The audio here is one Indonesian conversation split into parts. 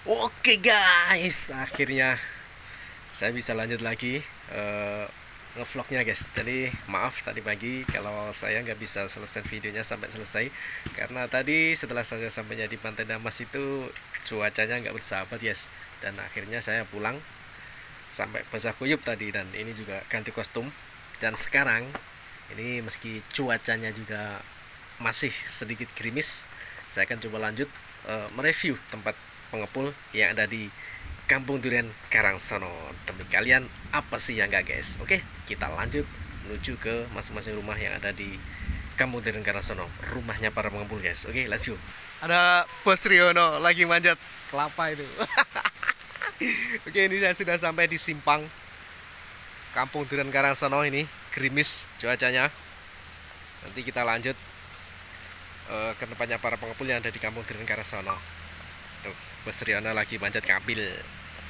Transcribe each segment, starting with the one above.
Oke guys, akhirnya saya bisa lanjut lagi ngevlognya guys. Jadi maaf tadi pagi kalau saya nggak bisa selesai videonya sampai selesai, karena tadi setelah saya sampainya di Pantai Damas itu cuacanya nggak bersahabat guys. Dan akhirnya saya pulang sampai basah kuyup tadi, dan ini juga ganti kostum. Dan sekarang ini meski cuacanya juga masih sedikit gerimis, saya akan coba lanjut mereview tempat pengepul yang ada di Kampung Durian Karangsono. Demi kalian apa sih yang enggak guys? Oke, kita lanjut menuju ke masing-masing rumah yang ada di Kampung Durian Karangsono, rumahnya para pengepul guys. Oke, let's go. Ada Bos Riono lagi manjat kelapa itu. Oke, ini saya sudah sampai di simpang Kampung Durian Karangsono. Ini gerimis cuacanya. Nanti kita lanjut ke tempatnya para pengepul yang ada di Kampung Durian Karangsono. Tuh, Bos Riono lagi manjat kambil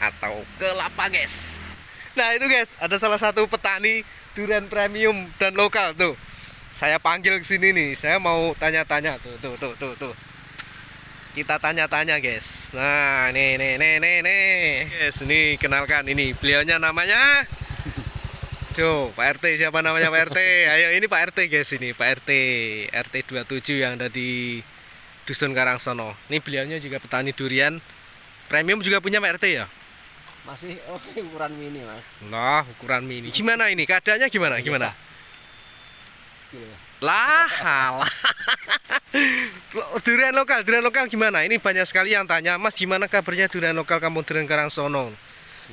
atau kelapa guys. Nah itu guys, ada salah satu petani durian premium dan lokal tuh. Saya panggil ke sini nih, saya mau tanya-tanya tuh. Kita tanya-tanya guys. Nah, nih. Guys, ini kenalkan, ini beliaunya namanya Pak RT. Siapa namanya Pak RT? Ayo, ini Pak RT guys, ini Pak RT RT 27 yang ada di Dusun Karangsono. Ini beliaunya juga petani durian premium, juga punya Pak RT ya? Masih ukuran mini mas. Nah, ukuran mini. Gimana ini? Keadaannya gimana? Gimana? Gila. Lah. Durian lokal gimana? Ini banyak sekali yang tanya, Mas gimana kabarnya durian lokal Kampung Durian Karangsono?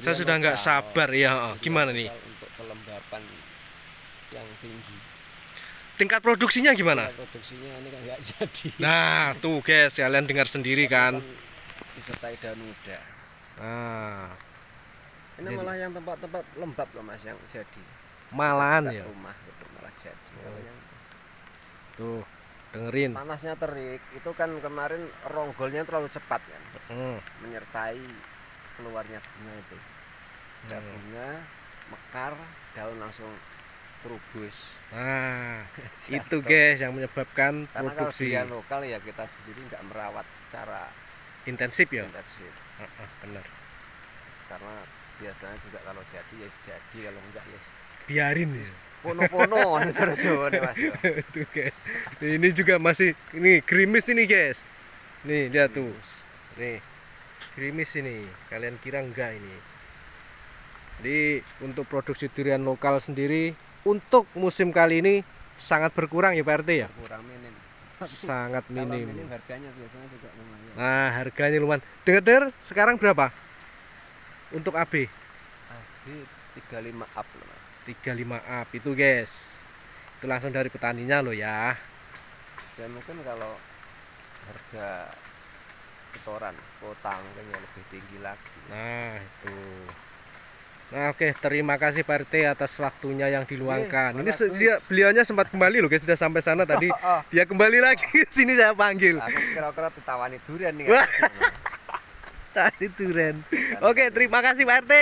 Saya sudah nggak sabar ya. Gimana nih? Untuk kelembapan yang tinggi. Tingkat produksinya gimana? Tingkat produksinya ini kan nggak jadi. Nah, tuh guys, kalian dengar sendiri kan? Disertai daun muda. Nah, ini malah yang tempat-tempat lembab loh mas yang jadi. malahan ya. Rumah itu malah jadi. Tuh, dengerin. Panasnya terik itu kan kemarin ronggolnya terlalu cepat kan, menyertai keluarnya bunga itu. Ada bunga, mekar, daun langsung terubus. Nah, itu guys yang menyebabkan karena produksi. Kalau durian lokal ya kita sendiri nggak merawat secara intensif ya. Benar. Karena biasanya juga kalau jadi ya jadi, kalau enggak ya biarin ya. Pono-pono Jawa nih mas. Tuh guys, ini juga masih ini gerimis ini guys. Nih lihat tuh, nih gerimis ini. Kalian kira enggak ini? Jadi untuk produksi durian lokal sendiri untuk musim kali ini sangat berkurang ya Pak RT ya? Berkurang minim. Sangat minim. Kalau minim harganya biasanya juga lumayan. Nah, harganya lumayan. Dengar sekarang berapa? Untuk AB? AB 35 up loh mas. 35 up itu guys. Itu langsung dari petaninya loh ya. Dan mungkin kalau harga setoran kota mungkin yang lebih tinggi lagi. Nah itu. Nah oke, terima kasih Pak RT atas waktunya yang diluangkan. Ini beliaunya sempat kembali loh guys, sudah sampai sana tadi. Dia kembali lagi ke sini, saya panggil. Aku kira-kira ditawani durian nih. Tadi durian. Oke, terima kasih Pak RT.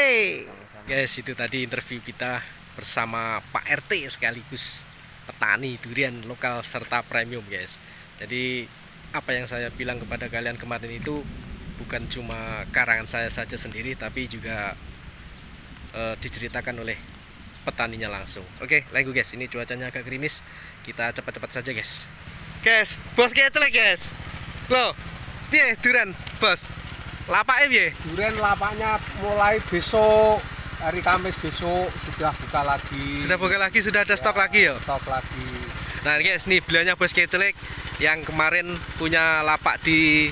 Guys, itu tadi interview kita bersama Pak RT sekaligus petani durian lokal serta premium guys. Jadi apa yang saya bilang kepada kalian kemarin itu bukan cuma karangan saya saja sendiri, tapi juga diceritakan oleh petaninya langsung. Oke, lanjut guys. Ini cuacanya agak gerimis. Kita cepat-cepat saja guys. Guys, bos kecelek guys. Loh, piye durian bos? Lapaknya piye? Durian lapaknya mulai besok, hari Kamis besok sudah buka lagi. Sudah buka lagi, sudah ada stok lagi ya? Stok lagi. Nah guys, nih beliaunya bos kecelek yang kemarin punya lapak di,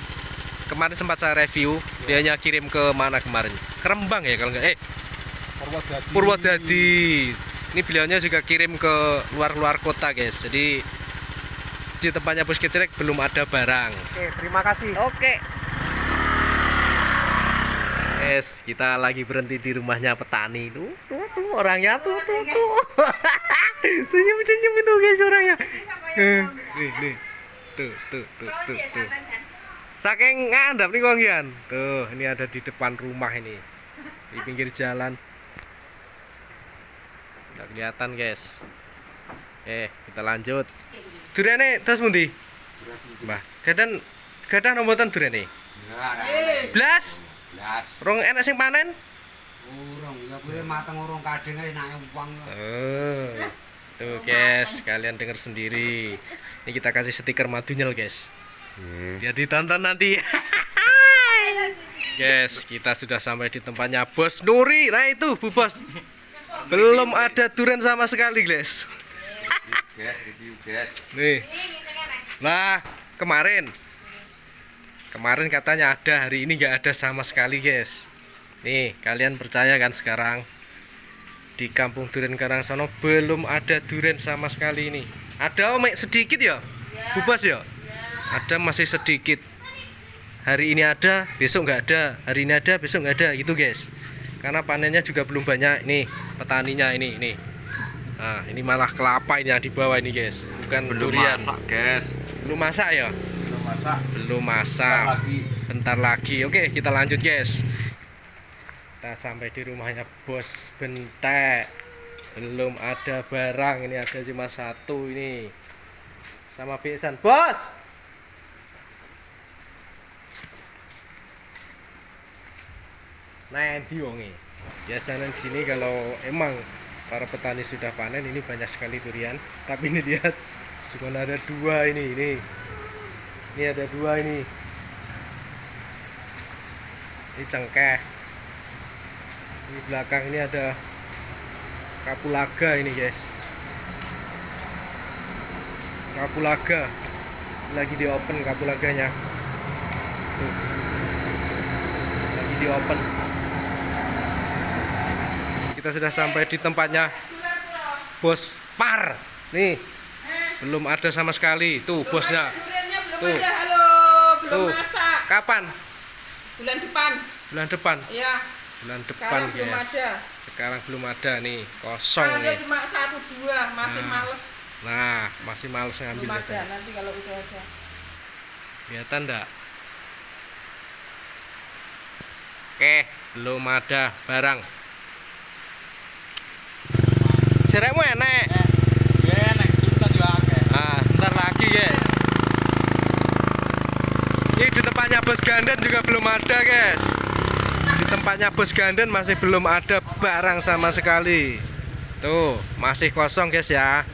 kemarin sempat saya review. Beliaunya kirim ke mana kemarin? Ke Rembang ya kalau enggak? Purwodadi. Ini beliaunya juga kirim ke luar kota guys. Jadi di tempatnya bos kecelek belum ada barang. Oke, terima kasih. Oke. Guys, kita lagi berhenti di rumahnya petani. Tuh orangnya tuh. Senyum itu guys orangnya. Nih. Tuh. Saking ngandap nih konggian. Tuh, ini ada di depan rumah ini. Di pinggir jalan. Nggak kelihatan guys. Kita lanjut. Duriane terus mundi? Mbah, kadang nombotan duriane? Blas? Gas. Rong enak sing panen? Urung ya kuwi mateng urung kadang enake wong. Oh. Tuh guys, kalian dengar sendiri. Ini kita kasih stiker madunyel guys. Biar ditonton nanti. Guys, kita sudah sampai di tempatnya Bos Nuri. Nah itu Bu Bos. Belum ada durian sama sekali guys. Review guys. Nih. Nah, kemarin katanya ada, hari ini nggak ada sama sekali guys. Nih, kalian percaya kan sekarang di Kampung Duren Karangsono belum ada durian sama sekali ini. Ada om sedikit ya? Bu Bos ya? Ada masih sedikit. Hari ini ada, besok nggak ada. Hari ini ada, besok nggak ada gitu guys. Karena panennya juga belum banyak nih petaninya ini. Nah, ini malah kelapa ini yang di bawah ini guys, bukan durian. Masak guys. Belum masak ya? Belum masak. Belum masak. Bentar lagi. Oke, kita lanjut guys. Kita sampai di rumahnya Bos Bentek. Belum ada barang, ini ada cuma satu ini. Sama besan. Bos. Nah, di wonge. Biasanya di sini kalau emang para petani sudah panen ini banyak sekali durian, tapi ini lihat cuma ada dua ini ada dua ini cengkeh, di belakang ini ada kapulaga ini guys, kapulaga lagi di open kapulaganya. Tuh. Lagi di open. Kita sudah sampai di tempatnya Bos Par. Nih. Belum ada sama sekali. Tuh bosnya. Belum ada, halo, belum masak. Kapan? Bulan depan. Bulan depan. Iya. Bulan depan Sekarang guys. belum ada. Sekarang belum ada nih, kosong Ada nih. cuma 1-2, masih males. Nah, masih males ngambil. Belum ada, nanti kalau udah ada. Kelihatan enggak? Oke, belum ada barang. Jerekmu enek. Ya enak, kita juga akeh. Nah, ntar lagi guys. Ini di tempatnya Bos Gandan juga belum ada guys. Di tempatnya Bos Gandan masih belum ada barang sama sekali. Tuh, masih kosong guys ya.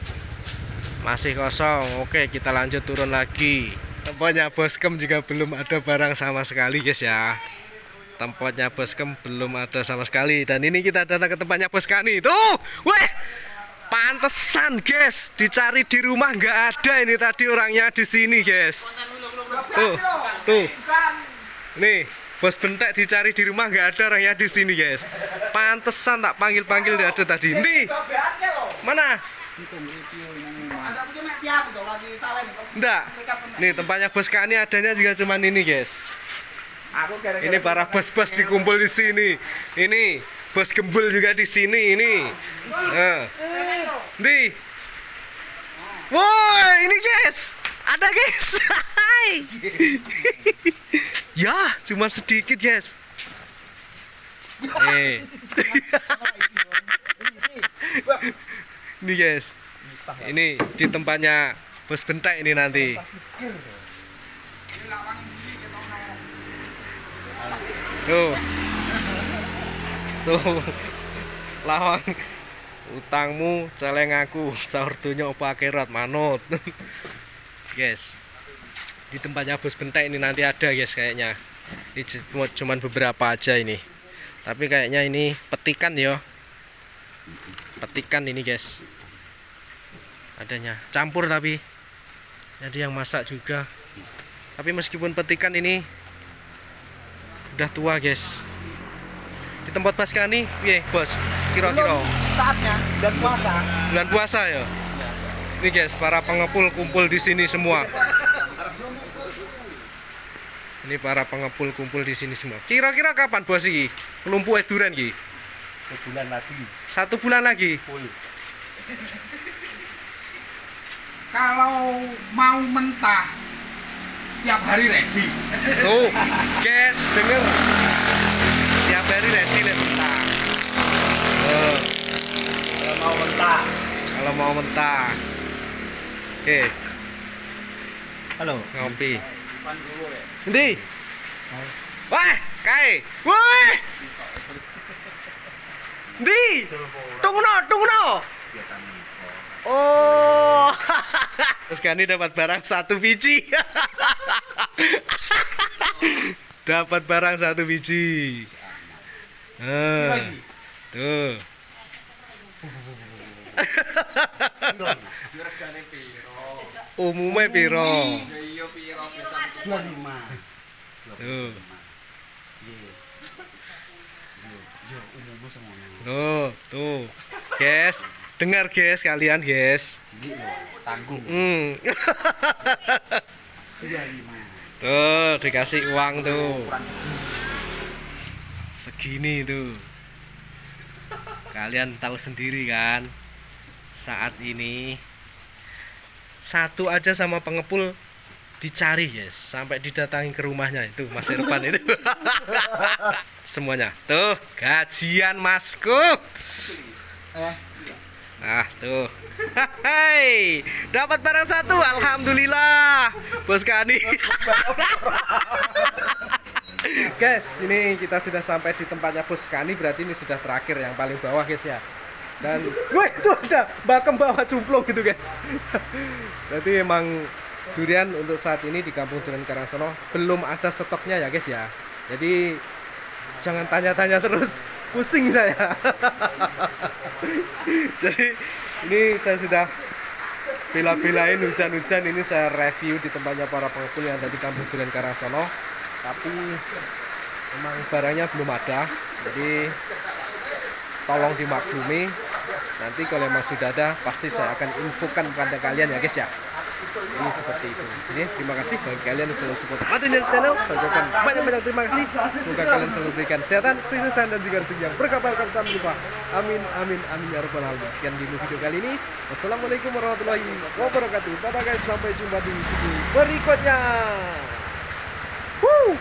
Masih kosong. Oke, kita lanjut turun lagi. Tempatnya Boskem juga belum ada barang sama sekali guys ya. Tempatnya Boskem belum ada sama sekali. Dan ini kita datang ke tempatnya Bos Kani. Tuh, weh, pantesan guys, dicari di rumah nggak ada ini tadi orangnya di sini guys. Tuh, nih Bos Bentek dicari di rumah nggak ada orangnya di sini guys. Pantesan tak panggil dia ada tadi. Nih, mana? Enggak. Nih tempatnya Bos Kani adanya juga cuman ini guys. Ini para bos-bos dikumpul di sini. Ini Bos Gembul juga di sini ini. Nih. Woi, ini guys. Ada guys. Ya, cuma sedikit guys. Ini guys. Ini di tempatnya Bos Bentek ini nanti. Tuh. Tuh. Lawang. Utangmu celeng aku, sahur donya apa akhirat manut. Guys. Di tempatnya Bos Bentek ini nanti ada guys kayaknya. Ini cuman beberapa aja ini. Tapi kayaknya ini petikan ya. Petikan ini guys. Adanya campur tapi jadi yang masak juga. Tapi meskipun petikan ini udah tua guys. Di tempat Bos Kani, piye Bos? Kira-kira Saatnya dan puasa. bulan puasa ya. Ini guys, para pengepul kumpul di sini semua. Ini para pengepul kumpul di sini semua. Kira-kira kapan Bos iki? Kelumpuh durian iki? Sebulan lagi. 1 bulan lagi. Full. Kalau mau mentah tiap hari ready. Tuh, guys, denger. Tiap hari ready nek mentah. Kalau mau mentah. Kalau mau mentah. Oke, Halo. ngopi. Endi? Wah, Kae. Woi. Di. Tungno. Oh. Terus Gani dapat barang 1 biji. Dapat barang 1 biji. Tuh. Umumnya piro? Iya piro biasa 25. Tuh. Yo umumnya semuanya. Tuh. Guys, dengar guys kalian guys. Cilik yo tanggung. 25. Tuh, dikasih uang tuh. Segini tuh. Kalian tahu sendiri kan, saat ini satu aja sama pengepul dicari guys, sampai didatangi ke rumahnya itu Mas Irfan itu. Semuanya tuh gajian Masku. Nah tuh, hai dapat barang 1, alhamdulillah Bos Gani. Guys, ini kita sudah sampai di tempatnya Bos Gani, berarti ini sudah terakhir yang paling bawah guys ya. Dan wah itu ada bakem bawah cumplung gitu guys. Berarti emang durian untuk saat ini di Kampung Durian Karangsono belum ada stoknya ya guys ya. Jadi jangan tanya-tanya terus, pusing saya. Jadi ini saya sudah bela-belain hujan-hujan ini saya review di tempatnya para pengepul yang ada di Kampung Durian Karangsono. Tapi memang barangnya belum ada, jadi tolong dimaklumi. Nanti kalau memang sudah ada, pasti saya akan infokan kepada kalian ya guys ya. Ini seperti itu. Jadi terima kasih bagi kalian yang selalu support Madinir Channel. Saya ucapkan banyak-banyak terima kasih. Semoga kalian selalu berikan kesehatan, kesuksesan dan juga rezeki yang berkah tanpa lupa. Amin amin amin ya rabbal alamin. Sekian dulu video kali ini. Wassalamualaikum warahmatullahi wabarakatuh. Dadah guys, sampai jumpa di video berikutnya. Woo!